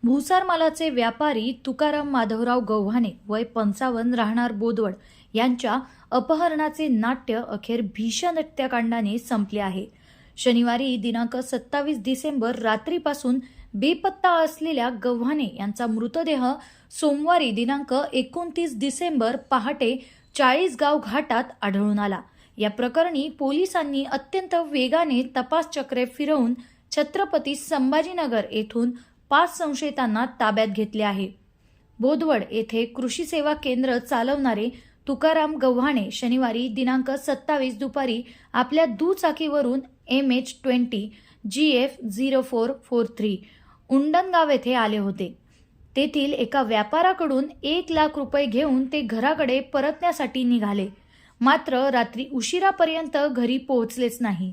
भुसार मालाचे व्यापारी तुकाराम माधवराव गव्हाणे वय 55 राहणार बोदवड यांच्या अपहरणाचे नाट्य अखेर भीषण हत्याकांडाने संपले आहे। शनिवारी दिनांक 27 डिसेंबर रात्रीपासून बेपत्ता असलेल्या गव्हाणे यांचा मृतदेह सोमवारी दिनांक 29 डिसेंबर पहाटे 40गाव घाटात आढळून आला। या प्रकरणी पोलिसांनी अत्यंत वेगाने तपास चक्रे फिरवून छत्रपती संभाजीनगर येथून 5 संशयितांना ताब्यात घेतले आहे। बोदवड येथे कृषी सेवा केंद्र चालवणारे तुकाराम गव्हाणे शनिवारी दिनांक 27 दुपारी आपल्या दुचाकीवरून MH20 GF0443 उंडणगाव येथे आले होते। तेथील एका व्यापाऱ्याकडून 1 लाख रुपये घेऊन ते घराकडे परतण्यासाठी निघाले, मात्र रात्री उशिरापर्यंत घरी पोहोचलेच नाही।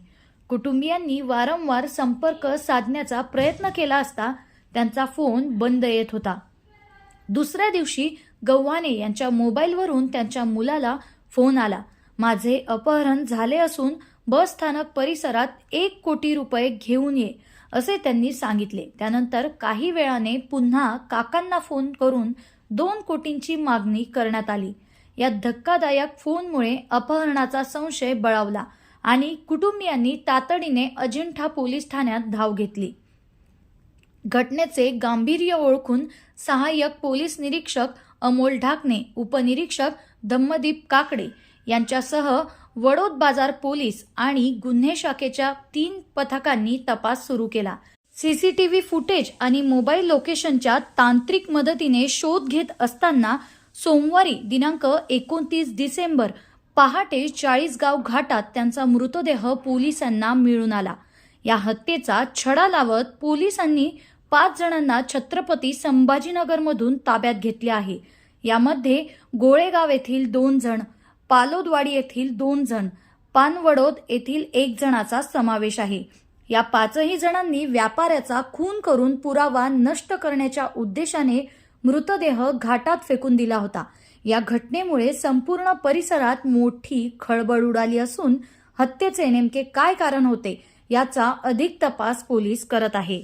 कुटुंबियांनी वारंवार संपर्क साधण्याचा प्रयत्न केला असता त्यांचा फोन बंद येत होता। दुसऱ्या दिवशी गव्हाणे यांच्या मोबाईलवरून त्यांच्या मुलाला फोन आला। माझे अपहरण झाले असून बस स्थानक परिसरात 1 कोटी रुपये घेऊन ये असे त्यांनी सांगितले। त्यानंतर काही वेळाने पुन्हा काकांना फोन करून 2 कोटींची मागणी करण्यात आली। या धक्कादायक फोनमुळे अपहरणाचा संशय बळावला आणि कुटुंबियांनी तातडीने अजिंठा पोलीस ठाण्यात धाव घेतली। घटनेचे गांभीर्य ओळखून सहाय्यक पोलीस निरीक्षक अमोल ढाकणे, उपनिरीक्षक धम्मदीप काकडे यांच्यासह वडोद बाजार पोलीस आणि गुन्हे शाखेच्या 3 पथकांनी तपास सुरू केला। सीसीटीव्ही फुटेज आणि मोबाईल लोकेशनच्या तांत्रिक मदतीने शोध घेत असताना सोमवारी दिनांक 29 डिसेंबर पहाटे 40गाव घाटात त्यांचा मृतदेह पोलिसांना मिळून आला। या हत्येचा छडा लावत पोलिसांनी 5 जणांना छत्रपती संभाजीनगरमधून ताब्यात घेतले आहे। यामध्ये गोळेगाव येथील 2 जण, पालोदवाडी येथील 2 जण, पानवडोद येथील 1 जणाचा समावेश आहे। या 5ही जणांनी व्यापाऱ्याचा खून करून पुरावा नष्ट करण्याच्या उद्देशाने मृतदेह घाटात फेकून दिला होता। या घटनेमुळे संपूर्ण परिसरात मोठी खळबळ उडाली असून हत्येचे नेमके काय कारण होते याचा अधिक तपास पोलीस करत आहे।